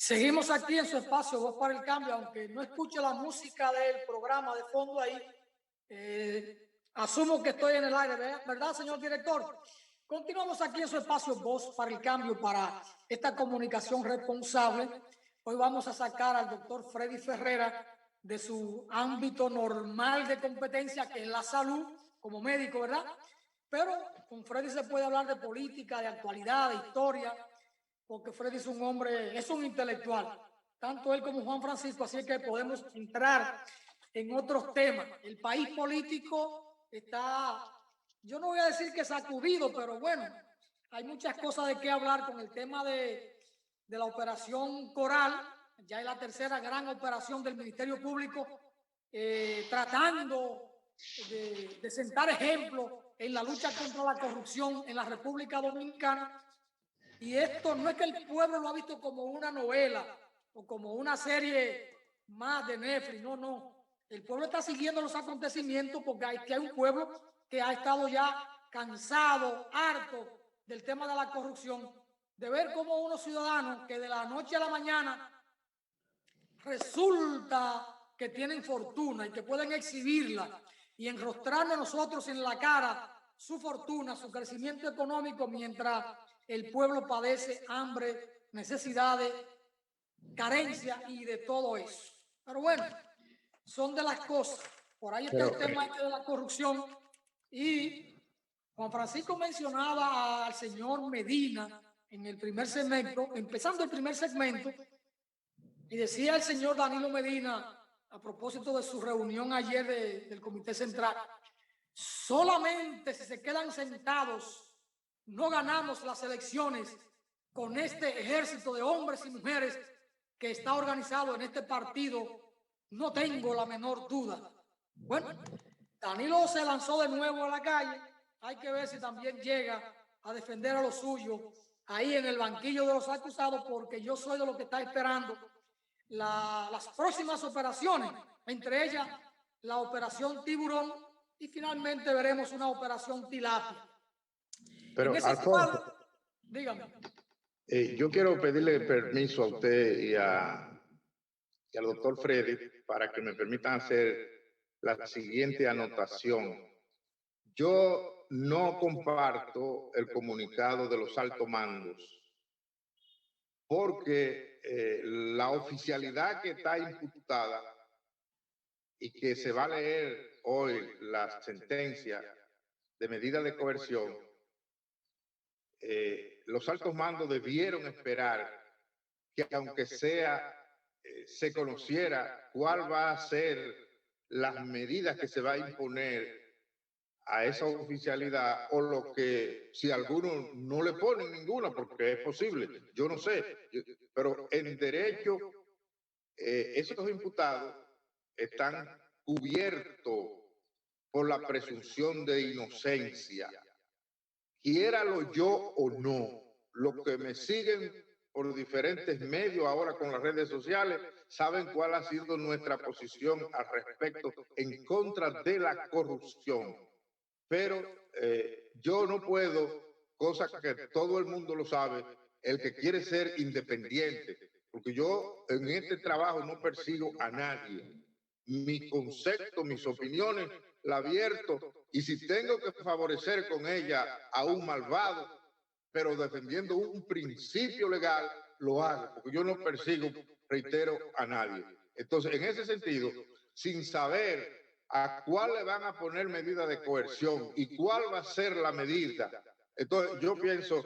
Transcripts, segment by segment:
Seguimos aquí en su espacio Voz para el Cambio, aunque no escuche la música del programa de fondo ahí. Asumo que estoy en el aire, ¿verdad, señor director? Continuamos aquí en su espacio Voz para el Cambio para esta comunicación responsable. Hoy vamos a sacar al doctor Freddy Ferrera de su ámbito normal de competencia, que es la salud, como médico, ¿verdad? Pero con Freddy se puede hablar de política, de actualidad, de historia, porque Freddy es un hombre, es un intelectual, tanto él como Juan Francisco, así que podemos entrar en otros temas. El país político está, yo no voy a decir que sacudido, pero bueno, hay muchas cosas de qué hablar con el tema de la operación Coral. Ya es la tercera gran operación del Ministerio Público, tratando de sentar ejemplo en la lucha contra la corrupción en la República Dominicana. Y esto no es que el pueblo lo ha visto como una novela o como una serie más de Netflix, no. El pueblo está siguiendo los acontecimientos porque hay un pueblo que ha estado ya cansado, harto del tema de la corrupción, de ver cómo unos ciudadanos que de la noche a la mañana resulta que tienen fortuna y que pueden exhibirla y enrostrarnos a nosotros en la cara su fortuna, su crecimiento económico, mientras el pueblo padece hambre, necesidades, carencia y de todo eso. Pero bueno, son de las cosas. Por ahí está el tema de la corrupción. Y Juan Francisco mencionaba al señor Medina en el primer segmento, empezando el primer segmento, y decía el señor Danilo Medina, a propósito de su reunión ayer del Comité Central, solamente si se quedan sentados no ganamos las elecciones con este ejército de hombres y mujeres que está organizado en este partido. No tengo la menor duda. Bueno, Danilo se lanzó de nuevo a la calle. Hay que ver si también llega a defender a los suyos ahí en el banquillo de los acusados, porque yo soy de los que está esperando las próximas operaciones, entre ellas la operación Tiburón, y finalmente veremos una operación Tilapia. Pero, Alfonso, dígame. Yo quiero pedirle permiso a usted y al doctor Freddy para que me permitan hacer la siguiente anotación. Yo no comparto el comunicado de los altos mandos porque la oficialidad que está imputada y que se va a leer hoy la sentencia de medida de coerción, los altos mandos debieron esperar que, aunque sea, se conociera cuál va a ser las medidas que se va a imponer a esa oficialidad, o lo que, si alguno no le ponen ninguna, porque es posible, yo no sé, pero en derecho esos imputados están cubiertos por la presunción de inocencia. Quiéralo yo o no, los que me siguen por diferentes medios ahora con las redes sociales saben cuál ha sido nuestra posición al respecto en contra de la corrupción. Pero yo no puedo, cosa que todo el mundo lo sabe, el que quiere ser independiente, porque yo en este trabajo no persigo a nadie. Mi concepto, mis opiniones, la abierto, y si tengo que favorecer con ella a un malvado, pero defendiendo un principio legal, lo hago, porque yo no persigo, reitero, a nadie. Entonces, en ese sentido, sin saber a cuál le van a poner medida de coerción y cuál va a ser la medida, entonces yo pienso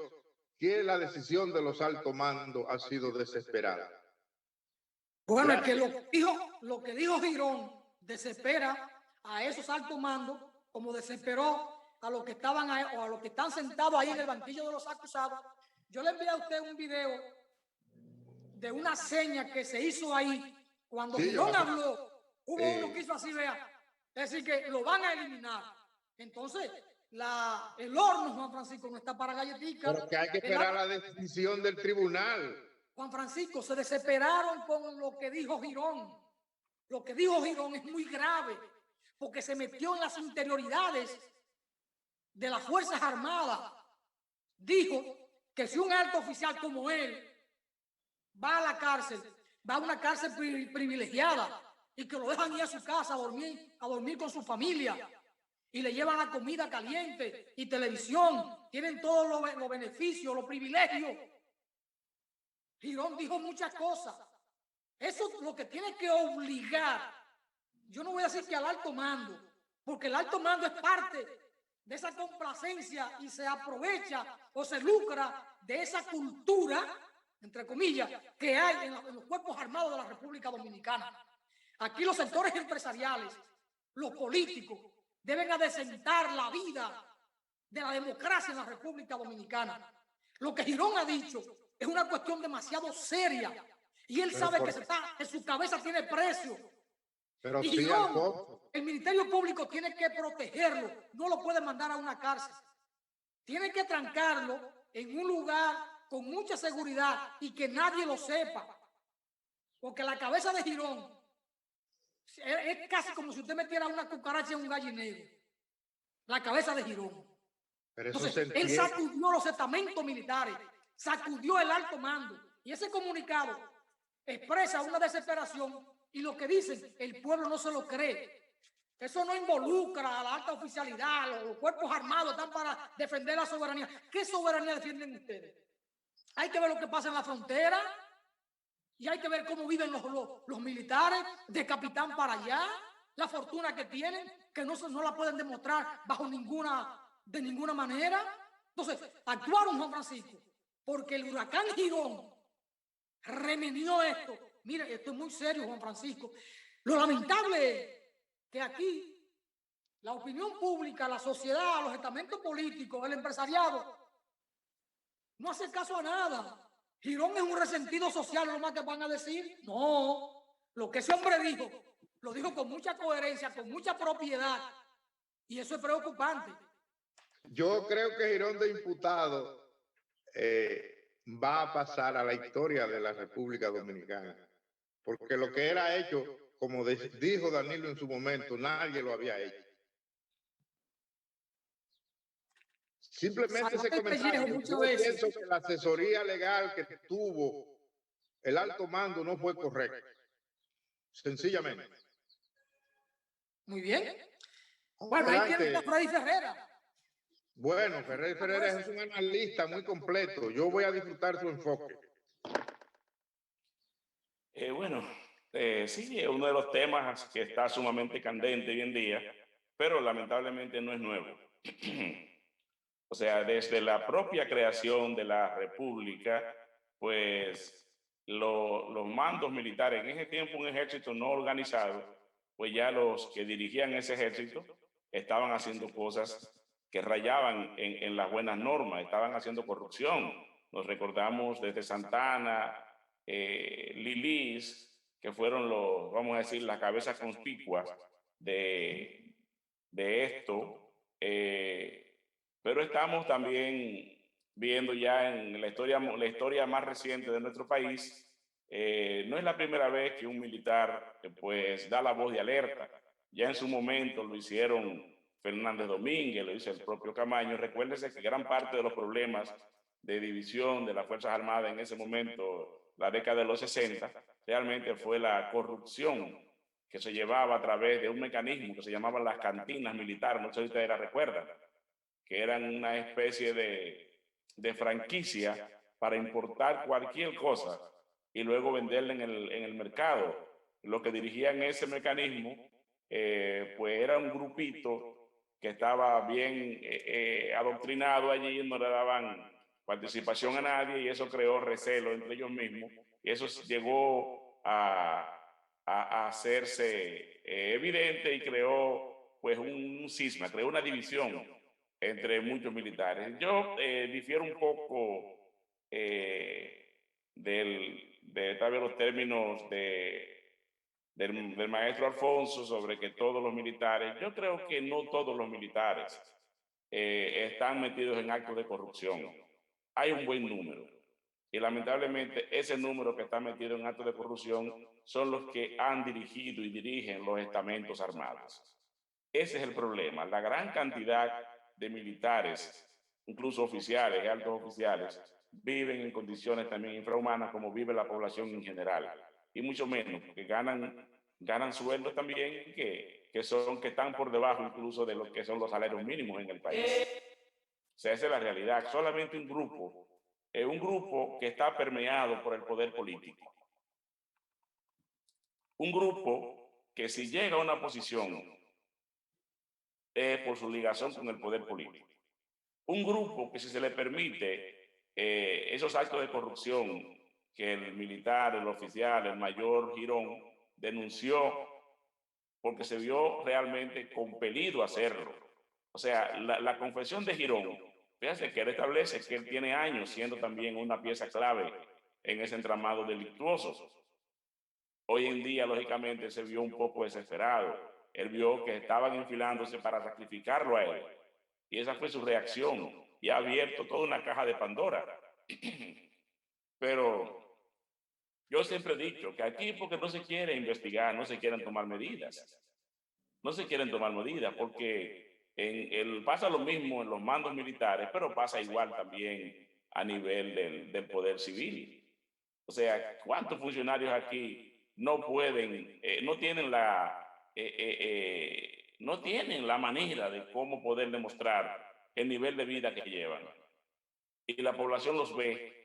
que la decisión de los altos mandos ha sido desesperada. Bueno, es que lo que dijo Girón desespera a esos altos mandos, como desesperó a los que estaban ahí, o a los que están sentados ahí en el banquillo de los acusados. Yo le envié a usted un video de una seña que se hizo ahí cuando Girón habló. Hubo uno que hizo así, vea. Es decir, que lo van a eliminar. Entonces, el horno, Juan Francisco, no está para galletitas. Pero que hay que esperar la decisión del tribunal. Juan Francisco, se desesperaron con lo que dijo Girón. Lo que dijo Girón es muy grave, porque se metió en las interioridades de las Fuerzas Armadas. Dijo que si un alto oficial como él va a la cárcel, va a una cárcel privilegiada y que lo dejan ir a su casa a dormir con su familia y le llevan la comida caliente y televisión, tienen todos los beneficios, los privilegios. Girón dijo muchas cosas. Eso es lo que tiene que obligar. Yo no voy a decir que al alto mando, porque el alto mando es parte de esa complacencia y se aprovecha o se lucra de esa cultura, entre comillas, que hay en los cuerpos armados de la República Dominicana. Aquí los sectores empresariales, los políticos, deben adecentar la vida de la democracia en la República Dominicana. Lo que Girón ha dicho es una cuestión demasiado seria y él sabe que su cabeza tiene precio. Pero y Girón, el Ministerio Público tiene que protegerlo, no lo puede mandar a una cárcel. Tiene que trancarlo en un lugar con mucha seguridad y que nadie lo sepa. Porque la cabeza de Girón es casi como si usted metiera una cucaracha en un gallinero. La cabeza de Girón. Pero entonces, él sacudió los estamentos militares, sacudió el alto mando. Y ese comunicado expresa una desesperación y lo que dicen, el pueblo no se lo cree. Eso no involucra a la alta oficialidad, los cuerpos armados están para defender la soberanía. ¿Qué soberanía defienden ustedes? Hay que ver lo que pasa en la frontera y hay que ver cómo viven los militares de capitán para allá, la fortuna que tienen, que no la pueden demostrar de ninguna manera. Entonces, actuaron, Juan Francisco, porque el huracán Girón remedió esto. Mire, esto es muy serio, Juan Francisco. Lo lamentable es que aquí la opinión pública, la sociedad, los estamentos políticos, el empresariado, no hace caso a nada. Girón es un resentido social, lo más que van a decir. No, lo que ese hombre dijo, lo dijo con mucha coherencia, con mucha propiedad, y eso es preocupante. Yo creo que Girón de imputado va a pasar a la historia de la República Dominicana, porque lo que era hecho, como dijo Danilo en su momento, nadie lo había hecho. Simplemente ese comentario, yo pienso que la asesoría legal que tuvo el alto mando no fue correcta, sencillamente. Muy bien. Bueno, ahí tiene a Freddy Ferreira. Bueno, Freddy Ferreira es un analista muy completo. Yo voy a disfrutar su enfoque. Sí, es uno de los temas que está sumamente candente hoy en día, pero lamentablemente no es nuevo. O sea, desde la propia creación de la República, pues los mandos militares, en ese tiempo un ejército no organizado, pues ya los que dirigían ese ejército estaban haciendo cosas que rayaban en las buenas normas, estaban haciendo corrupción. Nos recordamos desde Santana, Lilis, que fueron vamos a decir, las cabezas conspicuas de esto, pero estamos también viendo ya en la historia más reciente de nuestro país, no es la primera vez que un militar pues da la voz de alerta. Ya en su momento lo hicieron Fernández Domínguez, lo hizo el propio Camaño. Recuérdese que gran parte de los problemas de división de las Fuerzas Armadas en ese momento, la década de los 60, realmente fue la corrupción que se llevaba a través de un mecanismo que se llamaban las cantinas militares, no sé si ustedes la recuerdan, que eran una especie de franquicia para importar cualquier cosa y luego venderla en el mercado. Lo que dirigían ese mecanismo, pues era un grupito que estaba bien adoctrinado allí, no le daban participación a nadie y eso creó recelo entre ellos mismos y eso llegó a hacerse evidente y creó pues un cisma, creó una división entre muchos militares. Yo difiero un poco de tal vez los términos del maestro Alfonso sobre que todos los militares, yo creo que no todos los militares están metidos en actos de corrupción. Hay un buen número. Y lamentablemente ese número que está metido en actos de corrupción son los que han dirigido y dirigen los estamentos armados. Ese es el problema. La gran cantidad de militares, incluso oficiales y altos oficiales, viven en condiciones también infrahumanas como vive la población en general, y mucho menos, que ganan sueldos también que están por debajo incluso de lo que son los salarios mínimos en el país. O sea, esa es la realidad. Solamente un grupo que está permeado por el poder político. Un grupo que si llega a una posición es por su ligación con el poder político. Un grupo que si se le permite esos actos de corrupción que el militar, el oficial, el mayor Girón denunció porque se vio realmente compelido a hacerlo. O sea, la confesión de Girón, fíjense que él establece que él tiene años siendo también una pieza clave en ese entramado delictuoso. Hoy en día, lógicamente, se vio un poco desesperado. Él vio que estaban enfilándose para sacrificarlo a él. Y esa fue su reacción. Y ha abierto toda una caja de Pandora. Pero yo siempre he dicho que aquí porque no se quiere investigar, no se quieren tomar medidas. No se quieren tomar medidas porque pasa lo mismo en los mandos militares, pero pasa igual también a nivel del poder civil. O sea, ¿cuántos funcionarios aquí no pueden, no tienen no tienen la manera de cómo poder demostrar el nivel de vida que llevan? Y la población los ve.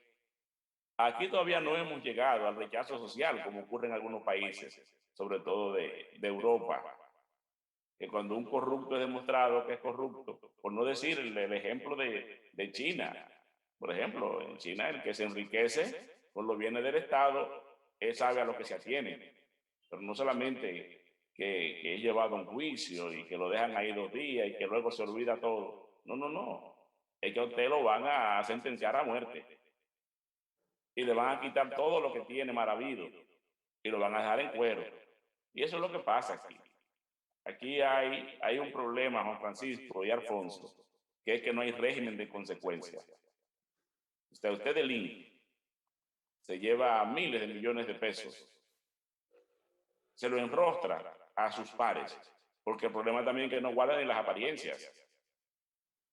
Aquí todavía no hemos llegado al rechazo social, como ocurre en algunos países, sobre todo de Europa, que cuando un corrupto es demostrado que es corrupto, por no decir el ejemplo de China. Por ejemplo, en China el que se enriquece con los bienes del Estado, él sabe a lo que se atiene, pero no solamente que es llevado a un juicio y que lo dejan ahí 2 días y que luego se olvida todo. No, no, no. Es que a usted lo van a sentenciar a muerte y le van a quitar todo lo que tiene maravido y lo van a dejar en cuero. Y eso es lo que pasa aquí. Aquí hay un problema, Juan Francisco y Alfonso, que es que no hay régimen de consecuencia. Usted del INE se lleva miles de millones de pesos, se lo enrostra a sus pares, porque el problema también es que no guardan ni las apariencias.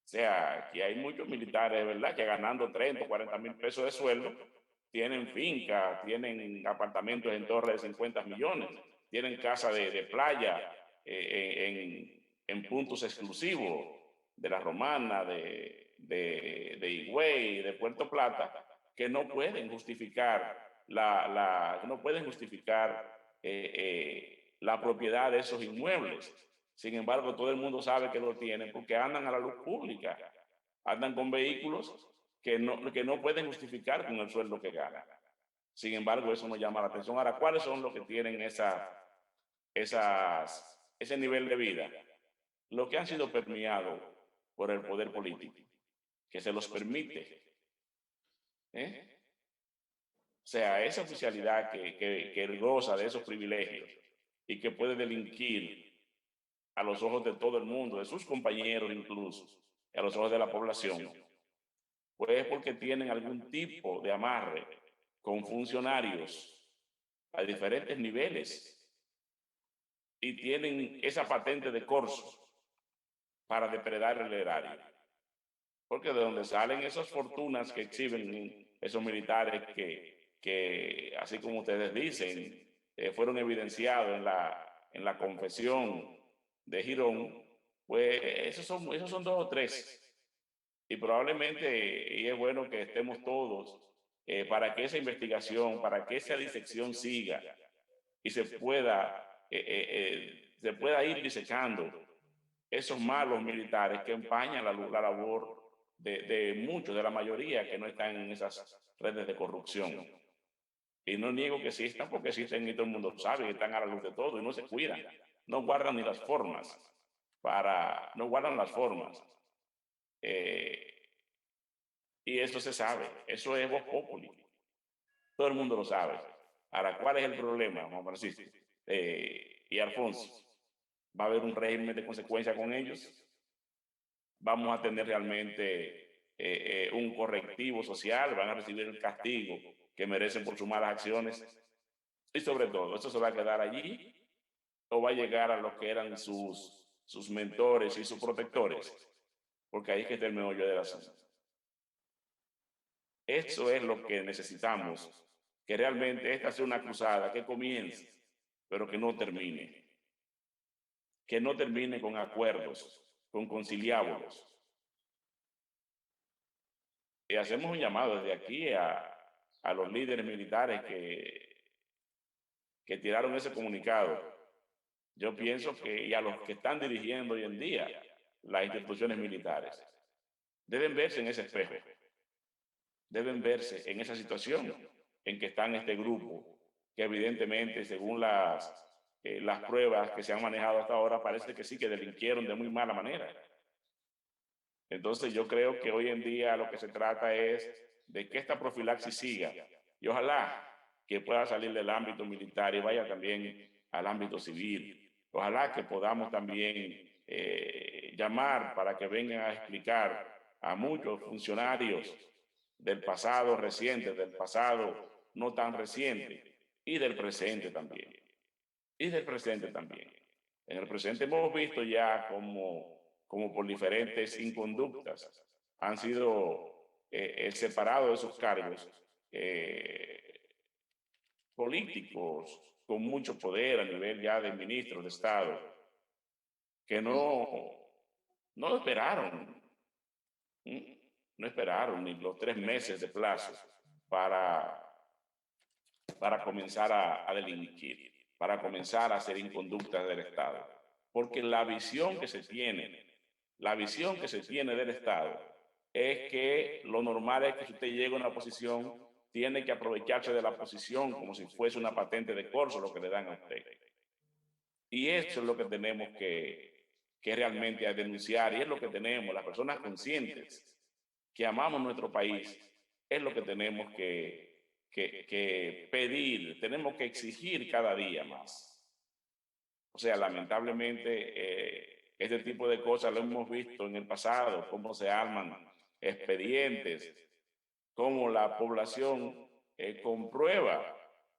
O sea, aquí hay muchos militares, ¿verdad?, que ganando 30 o 40 mil pesos de sueldo, tienen fincas, tienen apartamentos en torres de 50 millones, tienen casa de playa en puntos exclusivos de La Romana, de Higüey, de Puerto Plata, que no pueden justificar no pueden justificar la propiedad de esos inmuebles. Sin embargo, todo el mundo sabe que lo tienen porque andan a la luz pública, andan con vehículos que no pueden justificar con el sueldo que ganan. Sin embargo, eso nos llama la atención. Ahora, ¿cuáles son los que tienen ese nivel de vida? Los que han sido permeados por el poder político, que se los permite. O sea, esa oficialidad que goza de esos privilegios y que puede delinquir a los ojos de todo el mundo, de sus compañeros incluso, y a los ojos de la población, pues es porque tienen algún tipo de amarre con funcionarios a diferentes niveles y tienen esa patente de corso para depredar el erario. Porque de donde salen esas fortunas que exhiben esos militares que así como ustedes dicen, fueron evidenciados en la confesión de Girón, pues esos son 2 o 3. Y probablemente, y es bueno que estemos todos para que esa investigación, para que esa disección siga y se pueda ir disecando esos malos militares que empañan la labor de muchos, de la mayoría que no están en esas redes de corrupción. Y no niego que existan porque existen y todo el mundo sabe que están a la luz de todo y no se cuidan, no guardan ni las formas, no guardan las formas. Y eso se sabe, eso es vox populi. Todo el mundo lo sabe. Ahora, ¿cuál es el problema, Juan Francisco y Alfonso? ¿Va a haber un régimen de consecuencia con ellos? ¿Vamos a tener realmente un correctivo social? ¿Van a recibir el castigo que merecen por sus malas acciones? Y sobre todo, ¿eso se va a quedar allí o va a llegar a los que eran sus mentores y sus protectores? Porque ahí es que está el meollo del asunto. Eso es lo que necesitamos, que realmente esta sea una cruzada que comience, pero que no termine con acuerdos, con conciliábulos. Y hacemos un llamado desde aquí a los líderes militares que tiraron ese comunicado. Yo pienso que, y a los que están dirigiendo hoy en día las instituciones militares, deben verse en ese espejo, deben verse en esa situación en que están este grupo, que evidentemente, según las pruebas que se han manejado hasta ahora, parece que sí, que delinquieron de muy mala manera. Entonces yo creo que hoy en día lo que se trata es de que esta profilaxis siga y ojalá que pueda salir del ámbito militar y vaya también al ámbito civil. Ojalá que podamos también llamar para que vengan a explicar a muchos funcionarios del pasado reciente, del pasado no tan reciente y del presente también. Y del presente también. En el presente hemos visto ya como por diferentes inconductas han sido separados de sus cargos políticos con mucho poder a nivel ya de ministros de Estado que no esperaron, no esperaron ni los 3 meses de plazo para, para comenzar a delinquir, para comenzar a hacer inconductas del Estado. Porque la visión que se tiene del Estado es que lo normal es que si usted llega a una posición, tiene que aprovecharse de la posición como si fuese una patente de corso lo que le dan a usted. Y eso es lo que tenemos que realmente denunciar, y es lo que tenemos, las personas conscientes que amamos nuestro país, es lo que tenemos que pedir, tenemos que exigir cada día más. O sea, lamentablemente, este tipo de cosas lo hemos visto en el pasado, cómo se arman expedientes, cómo la población comprueba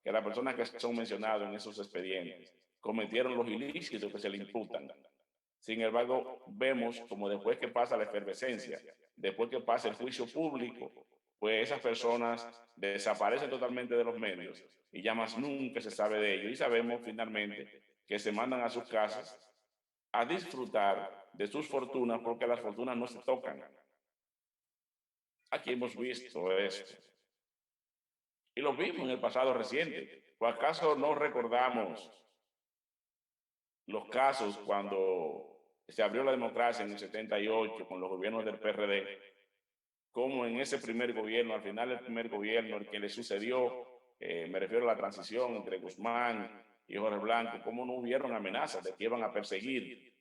que las personas que son mencionadas en esos expedientes cometieron los ilícitos que se le imputan. Sin embargo, vemos como después que pasa la efervescencia, después que pasa el juicio público, pues esas personas desaparecen totalmente de los medios y ya más nunca se sabe de ellos. Y sabemos finalmente que se mandan a sus casas a disfrutar de sus fortunas porque las fortunas no se tocan. Aquí hemos visto esto. Y lo vimos en el pasado reciente. ¿O acaso no recordamos los casos cuando se abrió la democracia en el 78 con los gobiernos del PRD, como en ese primer gobierno, al final del primer gobierno, el que le sucedió, me refiero a la transición entre Guzmán y Jorge Blanco, cómo no hubieron amenazas de que iban a perseguir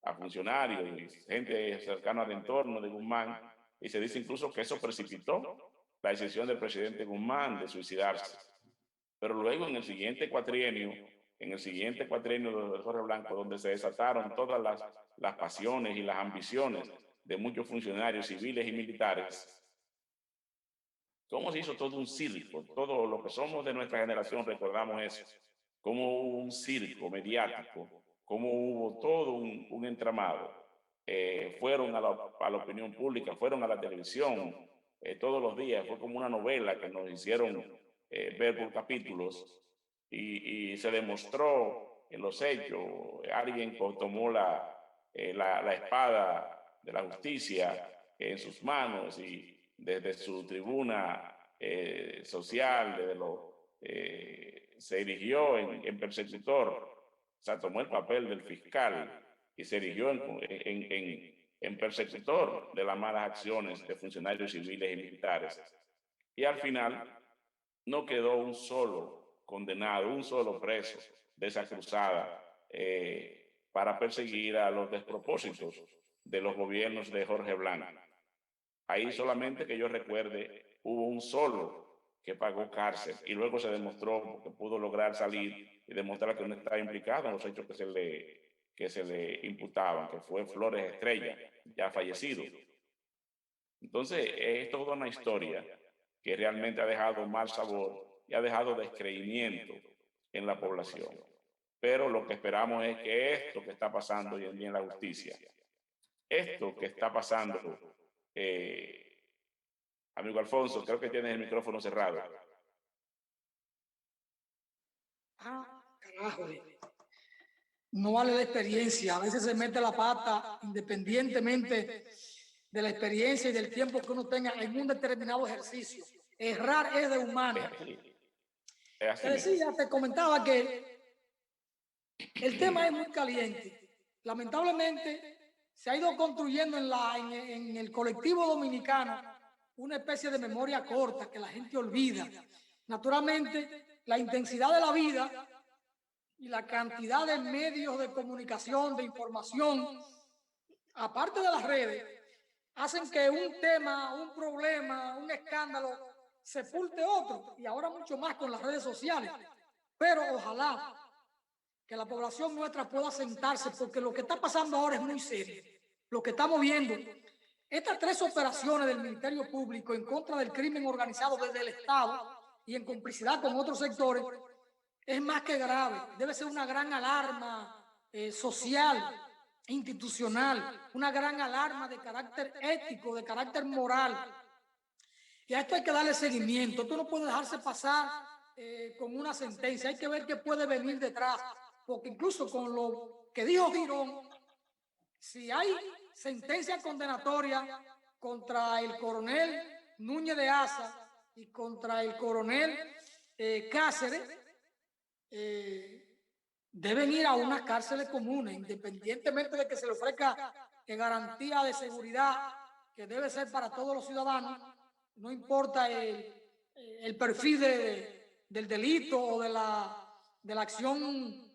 a funcionarios y gente cercana al entorno de Guzmán, y se dice incluso que eso precipitó la decisión del presidente Guzmán de suicidarse. Pero luego en el siguiente cuatrienio de Jorge Blanco, donde se desataron todas las pasiones y las ambiciones de muchos funcionarios civiles y militares, cómo se hizo todo un circo. Todos los que somos de nuestra generación recordamos eso, cómo hubo un circo mediático, cómo hubo todo un entramado. Fueron a la opinión pública, fueron a la televisión todos los días, fue como una novela que nos hicieron ver por capítulos, y se demostró en los hechos. Alguien tomó la espada de la justicia en sus manos y desde su tribuna social, se erigió en persecutor, o sea, tomó el papel del fiscal y se erigió en persecutor de las malas acciones de funcionarios civiles y militares. Y al final no quedó un solo condenado, un solo preso de esa cruzada para perseguir a los despropósitos de los gobiernos de Jorge Blanco. Ahí solamente que yo recuerde, hubo un solo que pagó cárcel y luego se demostró que pudo lograr salir y demostrar que no estaba implicado en los hechos que se le imputaban, que fue Flores Estrella, ya fallecido. Entonces, es toda una historia que realmente ha dejado mal sabor y ha dejado descreimiento en la población. Pero lo que esperamos es que esto que está pasando hoy en día en la justicia, esto que está pasando Amigo Alfonso, creo que tienes el micrófono cerrado. Carajo. No vale la experiencia. A veces se mete la pata independientemente de la experiencia y del tiempo que uno tenga en un determinado ejercicio. Errar es de humano. Te decía, te comentaba que el tema es muy caliente. Lamentablemente, se ha ido construyendo en el colectivo dominicano una especie de memoria corta que la gente olvida. Naturalmente, la intensidad de la vida y la cantidad de medios de comunicación, de información, aparte de las redes, hacen que un tema, un problema, un escándalo sepulte otro, y ahora mucho más con las redes sociales. Pero ojalá que la población nuestra pueda sentarse, porque lo que está pasando ahora es muy serio. Lo que estamos viendo, estas 3 operaciones del Ministerio Público en contra del crimen organizado desde el Estado y en complicidad con otros sectores, es más que grave. Debe ser una gran alarma social, institucional, una gran alarma de carácter ético, de carácter moral. Y a esto hay que darle seguimiento. Esto no puede dejarse pasar con una sentencia. Hay que ver qué puede venir detrás. Porque incluso con lo que dijo Girón, si hay sentencia condenatoria contra el coronel Núñez de Asa y contra el coronel Cáceres, deben ir a unas cárceles comunes, independientemente de que se le ofrezca garantía de seguridad que debe ser para todos los ciudadanos, no importa el perfil del delito o de la acción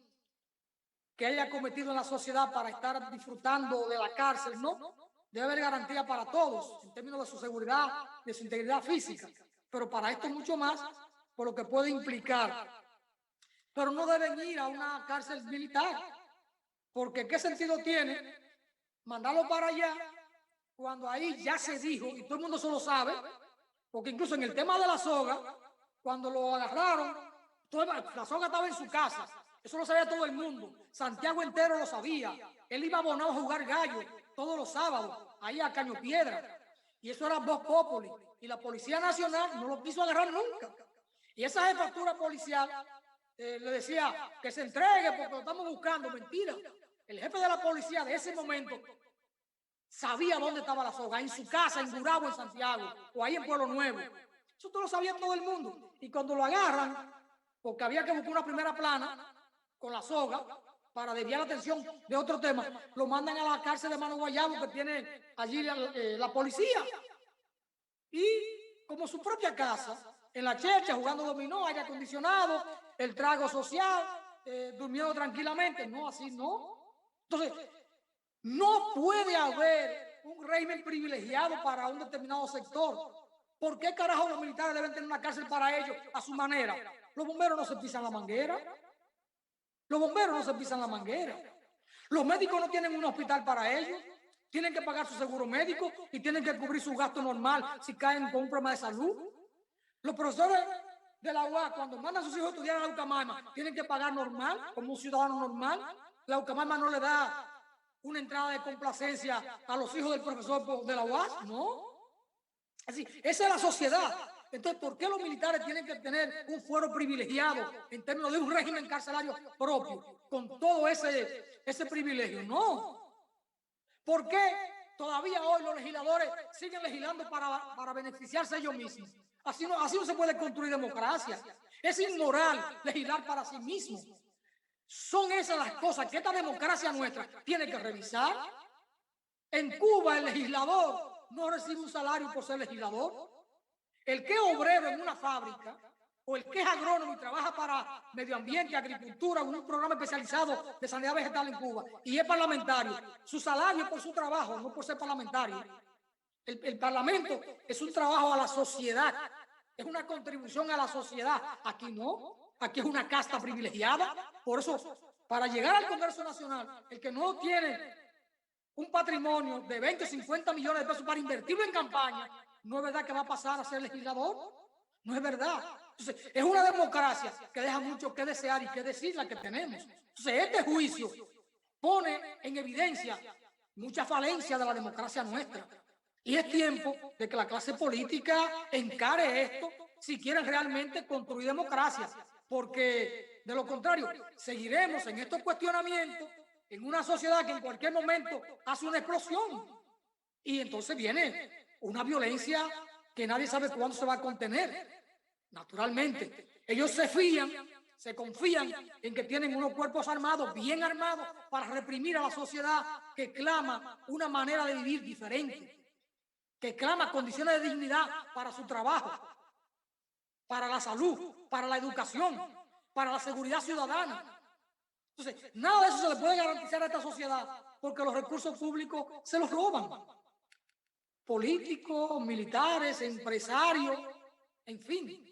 que haya cometido en la sociedad para estar disfrutando de la cárcel, no. Debe haber garantía para todos en términos de su seguridad, de su integridad física, pero para esto mucho más por lo que puede implicar. Pero no deben ir a una cárcel militar, porque ¿qué sentido tiene mandarlo para allá cuando ahí ya se dijo, y todo el mundo solo sabe, porque incluso en el tema de la soga, cuando lo agarraron, la soga estaba en su casa, eso lo sabía todo el mundo, Santiago entero lo sabía, él iba a Bonao a jugar gallo todos los sábados, ahí a Caño Piedra, y eso era Vox Populi, y la Policía Nacional no lo quiso agarrar nunca, y esa jefatura policial le decía que se entregue porque lo estamos buscando. Mentira. El jefe de la policía de ese momento sabía dónde estaba la soga, en su casa, en Gurabo, en Santiago, o ahí en Pueblo Nuevo. Eso todo lo sabía todo el mundo. Y cuando lo agarran, porque había que buscar una primera plana con la soga para desviar la atención de otro tema, lo mandan a la cárcel de Mano Guayabo que tiene allí la policía. Y como su propia casa, en la checha, jugando dominó, aire acondicionado, el trago social, durmiendo tranquilamente. No, así no. Entonces, no puede haber un régimen privilegiado para un determinado sector. ¿Por qué carajo los militares deben tener una cárcel para ellos a su manera? Los bomberos no se pisan la manguera. Los bomberos no se pisan la manguera. Los médicos no tienen un hospital para ellos. Tienen que pagar su seguro médico y tienen que cubrir su gasto normal si caen con un problema de salud. Los profesores de la UAS, cuando mandan a sus hijos a estudiar a la Ucamaima, tienen que pagar normal, como un ciudadano normal. La Ucamaima no le da una entrada de complacencia a los hijos del profesor de la UAS, no. Así, esa es la sociedad. Entonces, ¿por qué los militares tienen que tener un fuero privilegiado en términos de un régimen carcelario propio, con todo ese privilegio? No. ¿Por qué todavía hoy los legisladores siguen legislando para beneficiarse ellos mismos? Así no se puede construir democracia. Es inmoral legislar para sí mismo. Son esas las cosas que esta democracia nuestra tiene que revisar. En Cuba el legislador no recibe un salario por ser legislador. El que es obrero en una fábrica o el que es agrónomo y trabaja para medio ambiente, agricultura, un programa especializado de sanidad vegetal en Cuba y es parlamentario, su salario es por su trabajo, no por ser parlamentario. El Parlamento es un trabajo a la sociedad, es una contribución a la sociedad. Aquí no, aquí es una casta privilegiada. Por eso, para llegar al Congreso Nacional, el que no tiene un patrimonio de 20 o 50 millones de pesos para invertirlo en campaña, no es verdad que va a pasar a ser legislador. No es verdad. Entonces, es una democracia que deja mucho que desear y que decir la que tenemos. Entonces, este juicio pone en evidencia mucha falencia de la democracia nuestra. Y es tiempo de que la clase política encare esto si quieren realmente construir democracia, porque de lo contrario seguiremos en estos cuestionamientos en una sociedad que en cualquier momento hace una explosión y entonces viene una violencia que nadie sabe cuándo se va a contener. Naturalmente, ellos se confían en que tienen unos cuerpos armados, bien armados, para reprimir a la sociedad que clama una manera de vivir diferente, que clama condiciones de dignidad para su trabajo, para la salud, para la educación, para la seguridad ciudadana. Entonces, nada de eso se le puede garantizar a esta sociedad porque los recursos públicos se los roban. Políticos, militares, empresarios, en fin.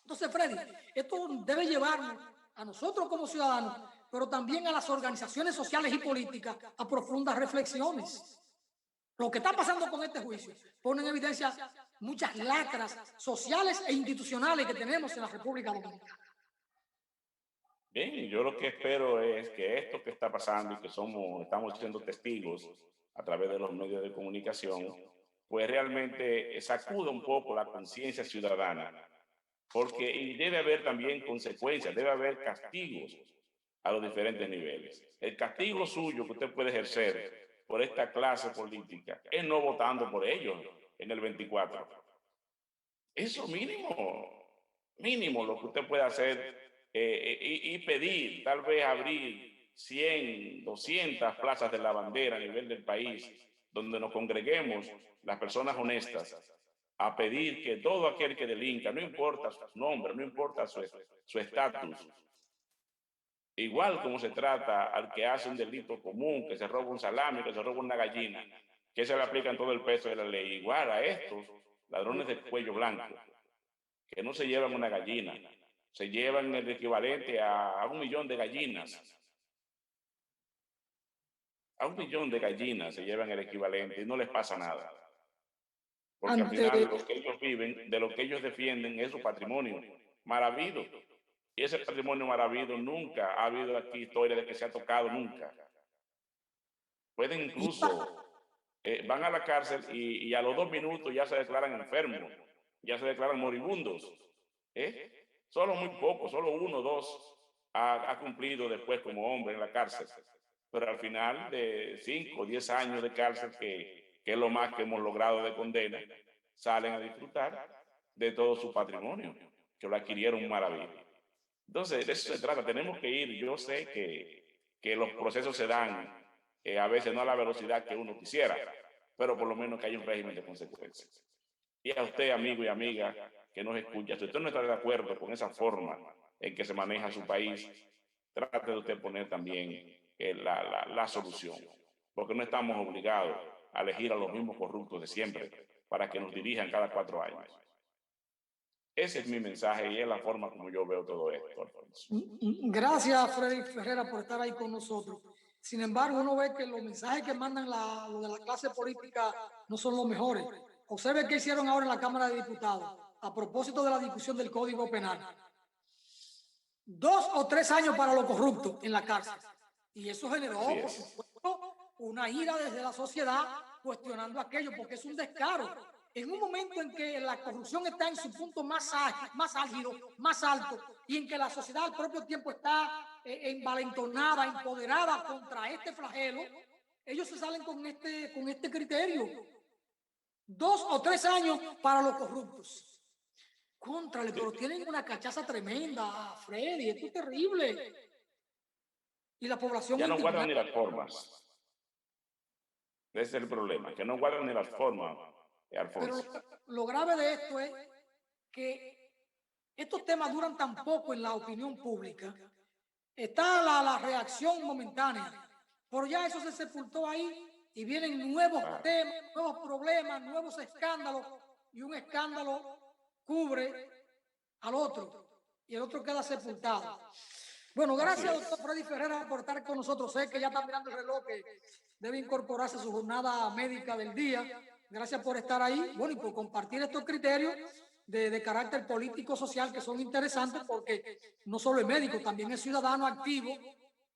Entonces, Freddy, esto debe llevarnos a nosotros como ciudadanos, pero también a las organizaciones sociales y políticas a profundas reflexiones. Lo que está pasando con este juicio pone en evidencia muchas lacras sociales e institucionales que tenemos en la República Dominicana. Bien, yo lo que espero es que esto que está pasando y que estamos siendo testigos a través de los medios de comunicación, pues realmente sacuda un poco la conciencia ciudadana, porque y debe haber también consecuencias, debe haber castigos a los diferentes niveles. El castigo suyo que usted puede ejercer por esta clase política es no votando por ellos en el 24. Eso mínimo lo que usted puede hacer y pedir, tal vez abrir 100, 200 plazas de la bandera a nivel del país, donde nos congreguemos las personas honestas a pedir que todo aquel que delinca, no importa su nombre, no importa su estatus, igual como se trata al que hace un delito común, que se roba un salami, que se roba una gallina, que se le aplican todo el peso de la ley, igual a estos ladrones de cuello blanco, que no se llevan una gallina, se llevan el equivalente a 1 millón de gallinas. A 1 millón de gallinas se llevan el equivalente y no les pasa nada. Porque al final lo que ellos viven, de lo que ellos defienden es su patrimonio mal habido. Y ese patrimonio mal habido nunca ha habido aquí historia de que se ha tocado nunca. Pueden incluso, van a la cárcel y a los 2 minutos ya se declaran enfermos, ya se declaran moribundos. Solo muy poco, solo 1 o 2 ha cumplido después como hombre en la cárcel. Pero al final de 5 o 10 años de cárcel, que es lo más que hemos logrado de condena, salen a disfrutar de todo su patrimonio, que lo adquirieron mal habido. Entonces, de eso se trata, tenemos que ir. Yo sé que los procesos se dan a veces no a la velocidad que uno quisiera, pero por lo menos que haya un régimen de consecuencias. Y a usted, amigo y amiga, que nos escucha, si usted no está de acuerdo con esa forma en que se maneja su país, trate de usted poner también la solución, porque no estamos obligados a elegir a los mismos corruptos de siempre para que nos dirijan cada 4 años. Ese es mi mensaje y es la forma como yo veo todo esto, Alfonso. Gracias, Freddy Ferreira, por estar ahí con nosotros. Sin embargo, uno ve que los mensajes que mandan los de la clase política no son los mejores. Observe qué hicieron ahora en la Cámara de Diputados a propósito de la discusión del Código Penal. 2 o 3 años para los corruptos en la cárcel. Y eso generó, por supuesto, una ira desde la sociedad cuestionando aquello, porque es un descaro. En un momento en que la corrupción está en su punto más álgido, más alto, y en que la sociedad al propio tiempo está envalentonada, empoderada contra este flagelo, ellos se salen con este criterio. 2 o 3 años para los corruptos. Contrale, pero tienen una cachaza tremenda, Freddy, esto es terrible. Y la población ya no guardan ni las formas. Ese es el problema, que no guardan ni las formas, Alfonso. Pero lo grave de esto es que estos temas duran tan poco en la opinión pública. Está la reacción momentánea, pero ya eso se sepultó ahí y vienen nuevos temas, nuevos problemas, nuevos escándalos, y un escándalo cubre al otro y el otro queda sepultado. Bueno, gracias, doctor Freddy Ferreira, por estar con nosotros. Sé que ya está mirando el reloj, que debe incorporarse a su jornada médica del día. Gracias por estar ahí, bueno, y por compartir estos criterios de carácter político-social que son interesantes, porque no solo es médico, también es ciudadano activo,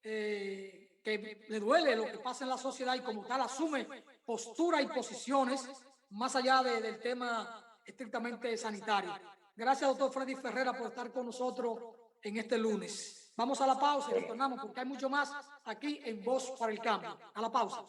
que que le duele lo que pasa en la sociedad y como tal asume posturas y posiciones más allá del tema estrictamente sanitario. Gracias, doctor Freddy Ferreira, por estar con nosotros en este lunes. Vamos a la pausa y retornamos porque hay mucho más aquí en Voz para el Cambio. A la pausa.